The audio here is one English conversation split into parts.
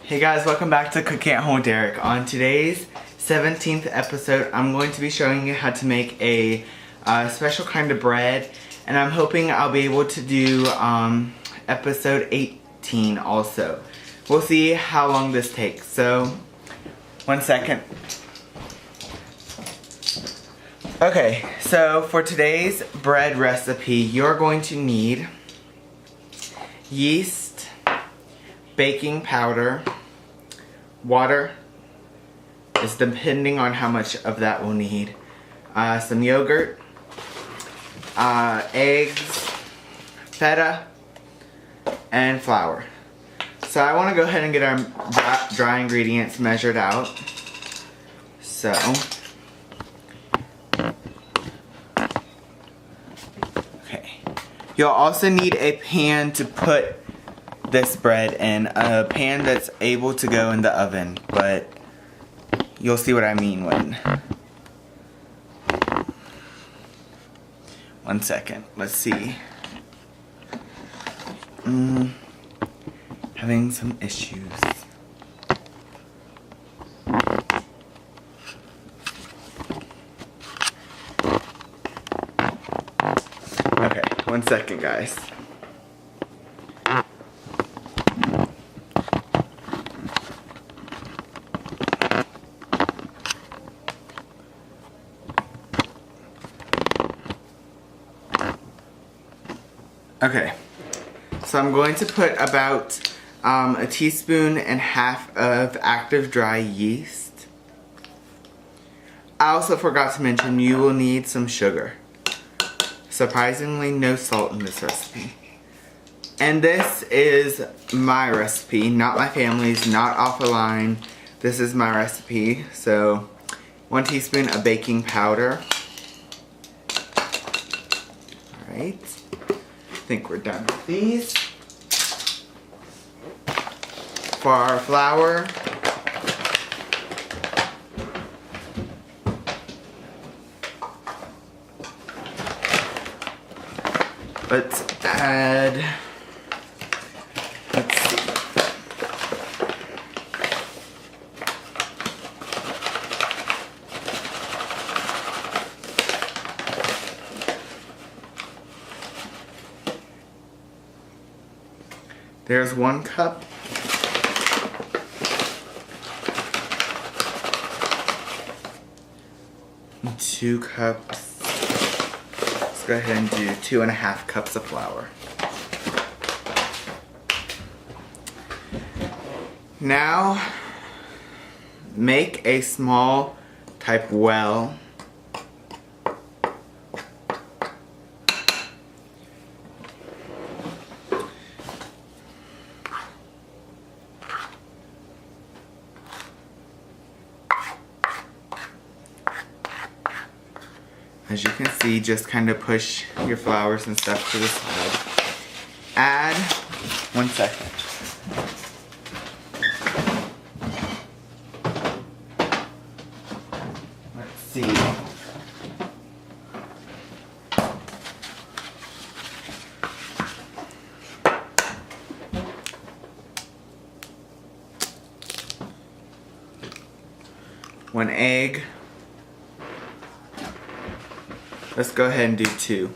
Hey guys, welcome back to Cooking at Home with Derrick. On today's 17th episode, I'm going to be showing you how to make a special kind of bread, and I'm hoping I'll be able to do episode 18 also. We'll see how long this takes, so 1 second. Okay, so for today's bread recipe, you're going to need yeast, baking powder, water, is depending on how much of that we'll need, some yogurt, eggs, feta, and flour. So I want to go ahead and get our dry ingredients measured out. So okay, you'll also need a pan to put this bread in, a pan that's able to go in the oven, but you'll see what I mean when. 1 second, let's see. Having some issues. Okay, 1 second guys. Okay, so I'm going to put about a teaspoon and half of active dry yeast. I also forgot to mention you will need some sugar. Surprisingly, no salt in this recipe. And this is my recipe, not my family's, not off a line. This is my recipe. So 1 teaspoon of baking powder. Alright. I think we're done with these. For our flour, let's add, let's see. There's 1 cup. And 2 cups. Let's go ahead and do 2.5 cups of flour. Now, make a small type well. As you can see, just kind of push your flours and stuff to the side. Add 1 second. Let's see. One egg. Let's go ahead and do 2.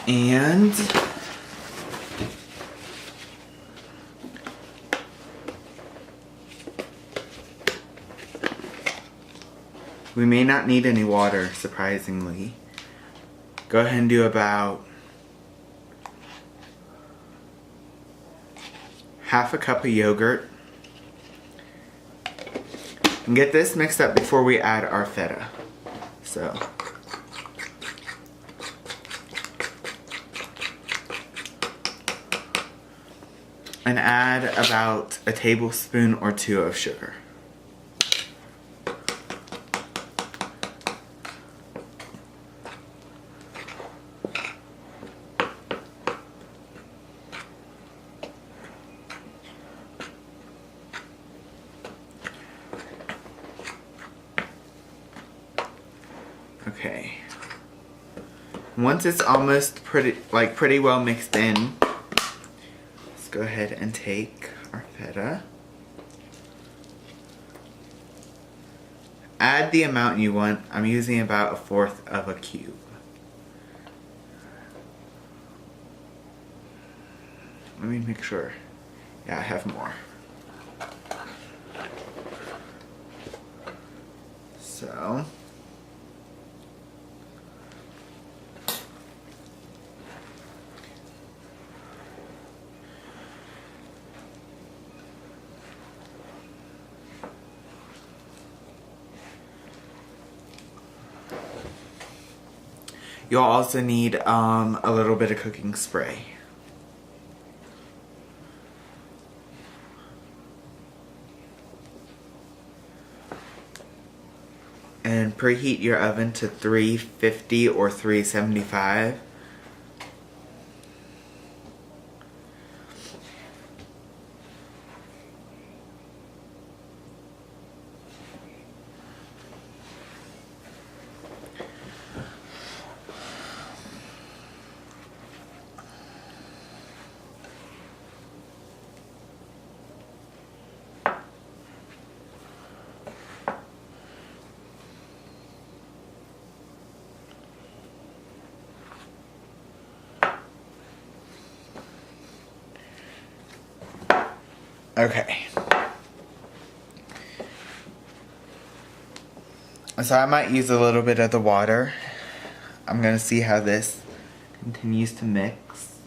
And we may not need any water, surprisingly. Go ahead and do about half a cup of yogurt. And get this mixed up before we add our feta. So. And add about a tablespoon or 2 of sugar. Okay. Once it's almost pretty well mixed in, let's go ahead and take our feta. Add the amount you want. I'm using about 1/4 of a cube. Let me make sure. Yeah, I have more. So, you'll also need a little bit of cooking spray. And preheat your oven to 350 or 375. Okay. So I might use a little bit of the water. I'm gonna see how this continues to mix.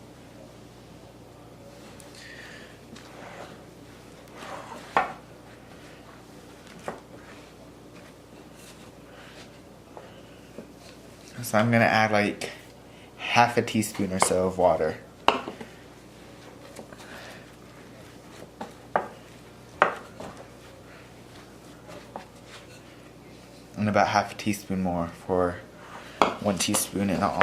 So I'm gonna add like 1/2 teaspoon or so of water. And about 1/2 teaspoon more for 1 teaspoon in all.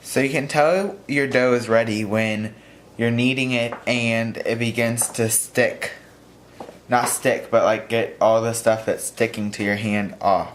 So you can tell your dough is ready when you're kneading it and it begins to stick. Not stick, but like get all the stuff that's sticking to your hand off.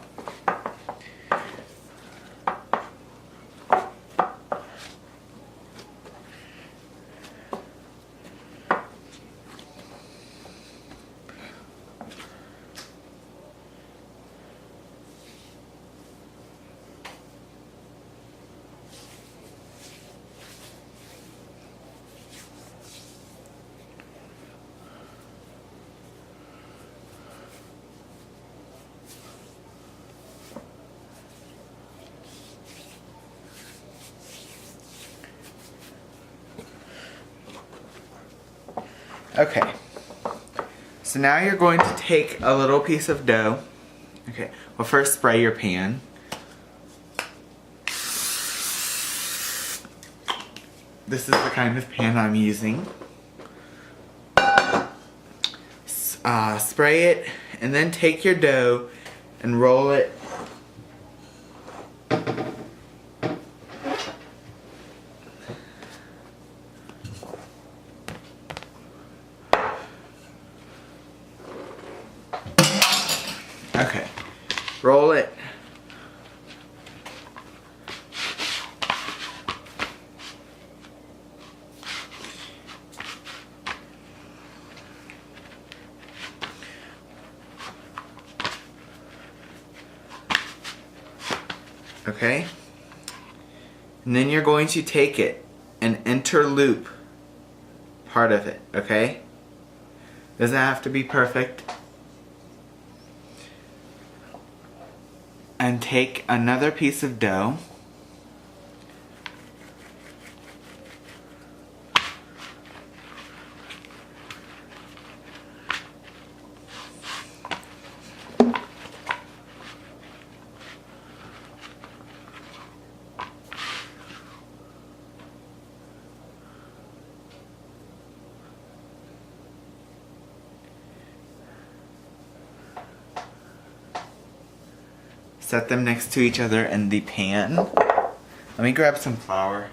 Okay, so now you're going to take a little piece of dough. Okay, well first spray your pan. This is the kind of pan I'm using. Spray it and then take your dough and roll it . Okay, roll it. Okay, and then you're going to take it and interloop part of it, okay? Doesn't have to be perfect. And take another piece of dough . set them next to each other in the pan. Let me grab some flour.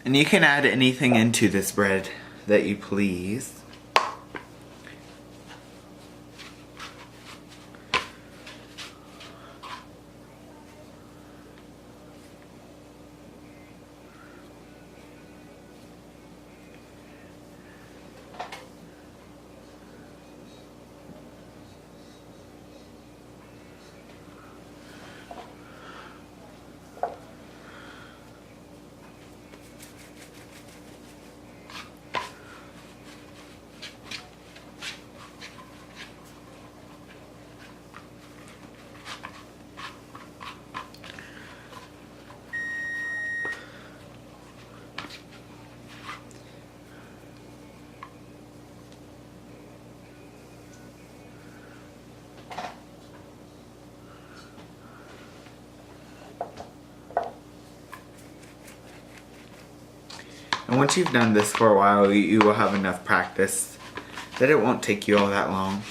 And you can add anything into this bread that you please. And once you've done this for a while, you will have enough practice that it won't take you all that long.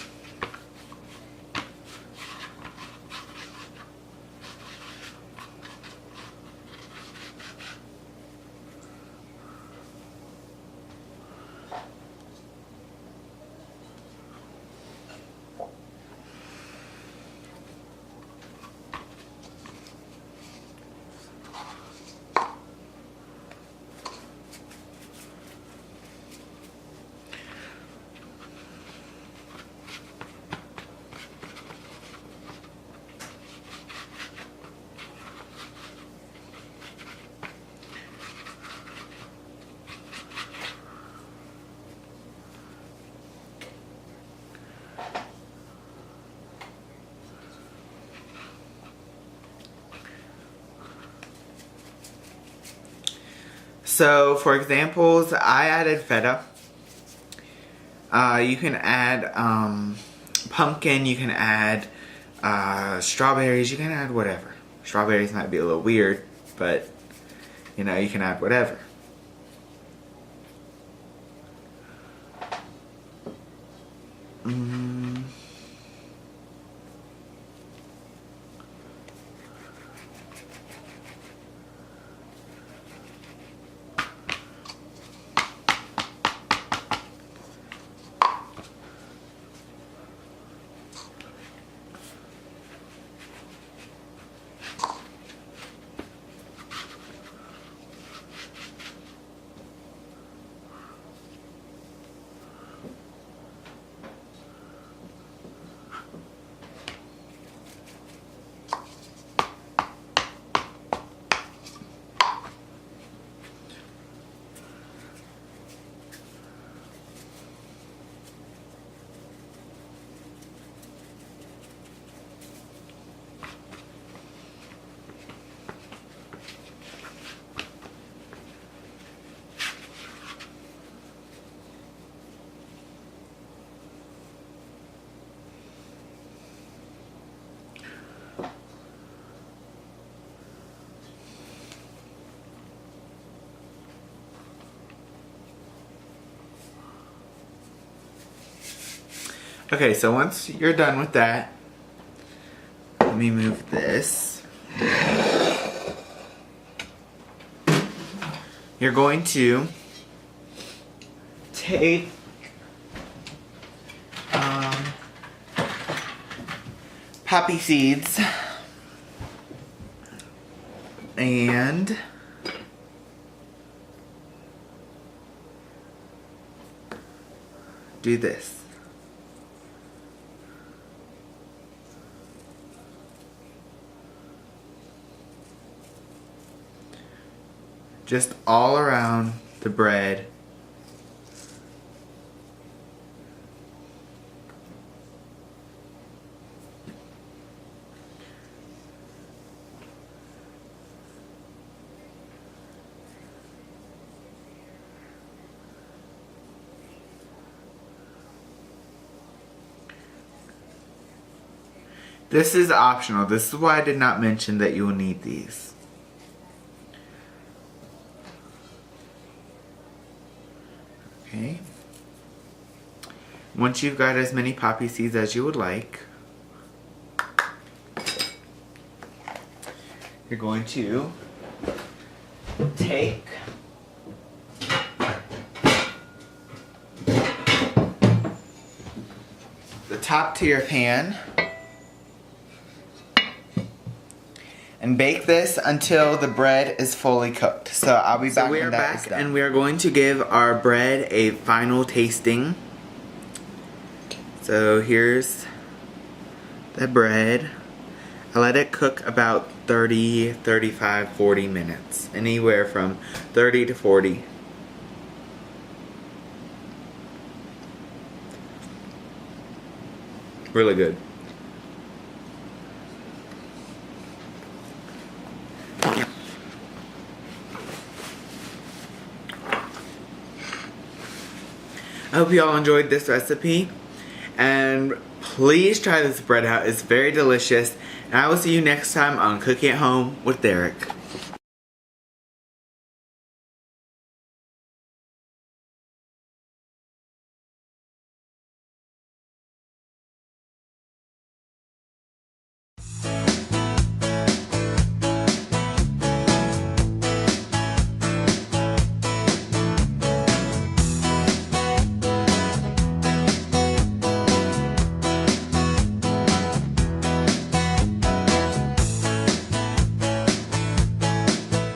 So for examples, I added feta. You can add pumpkin, you can add strawberries, you can add whatever. Strawberries might be a little weird, but you know, you can add whatever. Okay, so once you're done with that, let me move this. You're going to take poppy seeds and do this. Just all around the bread This is optional. This is why I did not mention that you will need these. Okay. Once you've got as many poppy seeds as you would like, you're going to take the top to your pan and bake this until the bread is fully cooked. So I'll be back when that is done. And we are going to give our bread a final tasting. So here's the bread. I let it cook about 30, 35, 40 minutes. Anywhere from 30 to 40. Really good. I hope you all enjoyed this recipe, and please try this bread out. It's very delicious, and I will see you next time on Cooking at Home with Derrick.